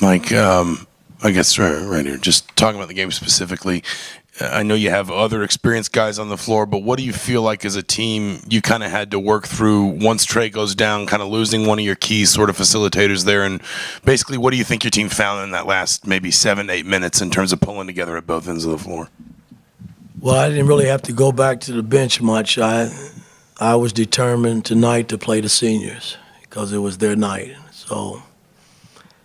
Mike, I guess right here, just talking about the game specifically, I know you have other experienced guys on the floor, but what do you feel like as a team you kind of had to work through once Trey goes down, kind of losing one of your key sort of facilitators there? And basically, what do you think your team found in that last maybe 7 to 8 minutes in terms of pulling together at both ends of the floor? Well, I didn't really have to go back to the bench much. I was determined tonight to play the seniors because it was their night. So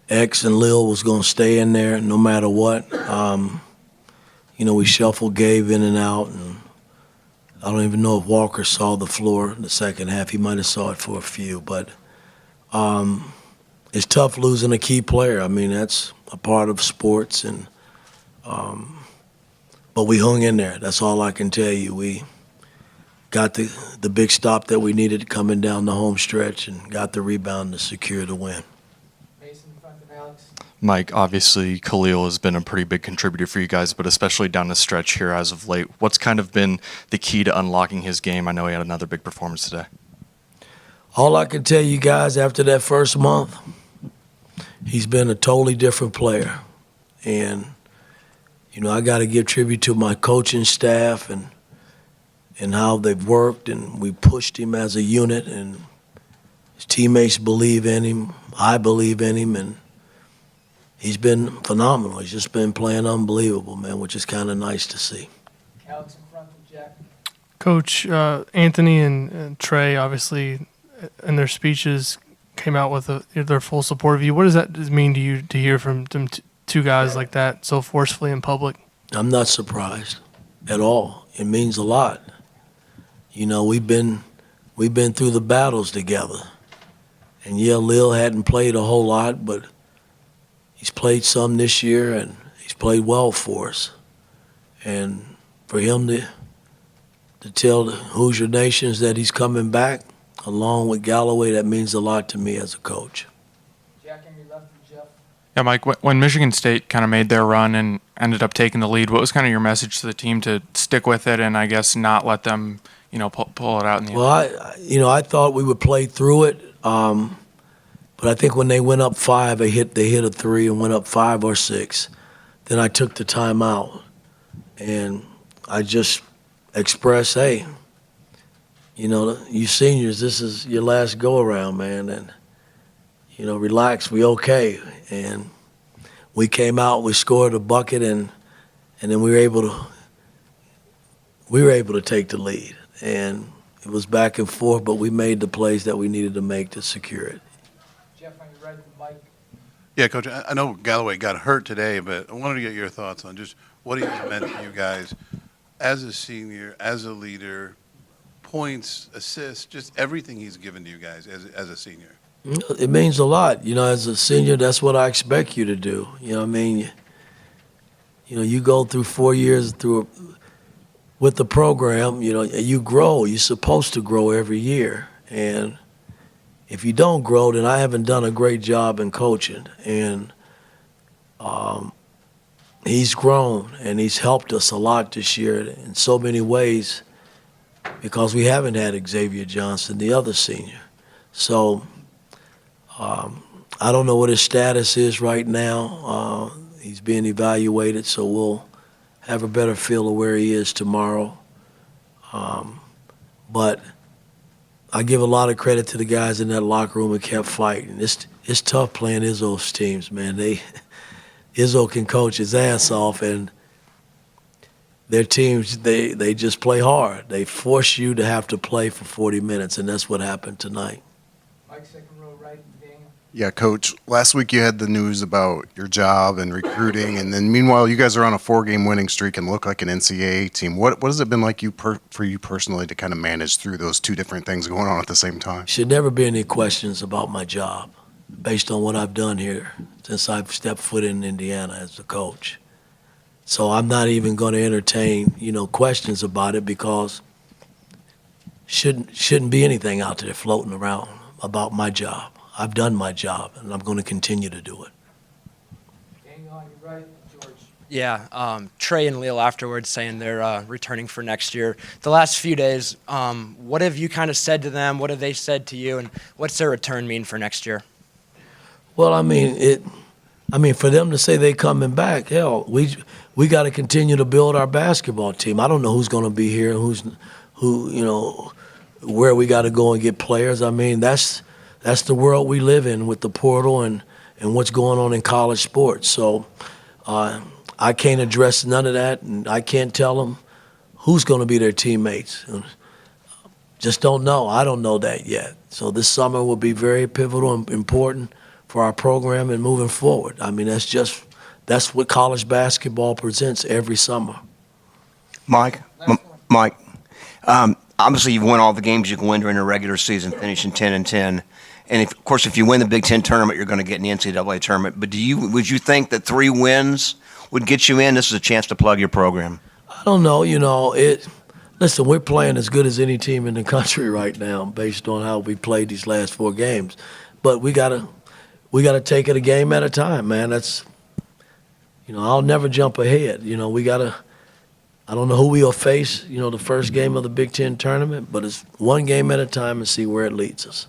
X and Lil was going to stay in there no matter what. We shuffled Gabe in and out, and I don't even know if Walker saw the floor in the second half. He might have saw it for a few, but it's tough losing a key player. I mean, that's a part of sports, but we hung in there. That's all I can tell you. We got the big stop that we needed coming down the home stretch and got the rebound to secure the win. Mike, obviously Khil has been a pretty big contributor for you guys, but especially down the stretch here as of late. What's kind of been the key to unlocking his game? I know he had another big performance today. All I can tell you guys after that first month, he's been a totally different player. And, I got to give tribute to my coaching staff and how they've worked, and we pushed him as a unit, and his teammates believe in him. I believe in him, and he's been phenomenal. He's just been playing unbelievable, man, which is kind of nice to see. Alex in front of Jack. Coach, Anthony and Trey, obviously, in their speeches, came out with their full support of you. What does that mean to you to hear from them two guys like that so forcefully in public? I'm not surprised at all. It means a lot. We've been through the battles together. And, yeah, Lil hadn't played a whole lot, but he's played some this year, and he's played well for us. And for him to tell the Hoosier Nations that he's coming back, along with Galloway, that means a lot to me as a coach. Jack on your left and Jeff. Yeah, Mike, when Michigan State kind of made their run and ended up taking the lead, what was kind of your message to the team to stick with it and I guess not let them, pull it out in the end? Well, I thought we would play through it. But I think when they went up 5, they hit a 3 and went up 5 or 6. Then I took the timeout, and I just expressed, hey, you seniors, this is your last go-around, man, and, relax, we okay. And we came out, we scored a bucket, and then we were able to take the lead. And it was back and forth, but we made the plays that we needed to make to secure it. Jeff on your right with Mike. Yeah, Coach, I know Galloway got hurt today, but I wanted to get your thoughts on just what he's meant to you guys as a senior, as a leader, points, assists, just everything he's given to you guys as a senior. It means a lot. As a senior, that's what I expect you to do. You go through 4 years with the program, you grow. You're supposed to grow every year. And if you don't grow, then I haven't done a great job in coaching. And he's grown, and he's helped us a lot this year in so many ways because we haven't had Xavier Johnson, the other senior. So I don't know what his status is right now. He's being evaluated, so we'll have a better feel of where he is tomorrow. But I give a lot of credit to the guys in that locker room and kept fighting. It's tough playing Izzo's teams, man. Izzo can coach his ass off, and their teams, they just play hard. They force you to have to play for 40 minutes, and that's what happened tonight. Mike, second row right, Daniel. Yeah, Coach, last week you had the news about your job and recruiting, and then meanwhile you guys are on a 4-game winning streak and look like an NCAA team. What has it been like for you personally to kind of manage through those two different things going on at the same time? Should never be any questions about my job based on what I've done here since I've stepped foot in Indiana as a coach. So I'm not even going to entertain, questions about it because shouldn't be anything out there floating around about my job. I've done my job, and I'm going to continue to do it. Daniel on your right, George. Yeah, Trey and Lil afterwards saying they're returning for next year. The last few days, what have you kind of said to them? What have they said to you? And what's their return mean for next year? Well, I mean, I mean, for them to say they coming back, hell, we got to continue to build our basketball team. I don't know who's going to be here, where we got to go and get players. I mean, that's the world we live in with the portal and what's going on in college sports. So I can't address none of that, and I can't tell them who's going to be their teammates. Just don't know. I don't know that yet. So this summer will be very pivotal and important for our program and moving forward. I mean, that's what college basketball presents every summer. Mike, Mike, obviously you've won all the games you can win during the regular season, finishing 10-10. And of course, if you win the Big Ten tournament, you're going to get in the NCAA tournament. But would you think that 3 wins would get you in? This is a chance to plug your program. I don't know. Listen, we're playing as good as any team in the country right now, based on how we played these last 4 games. But we gotta take it a game at a time, man. That's, I'll never jump ahead. I don't know who we'll face, the first game of the Big Ten tournament, but it's one game at a time and see where it leads us.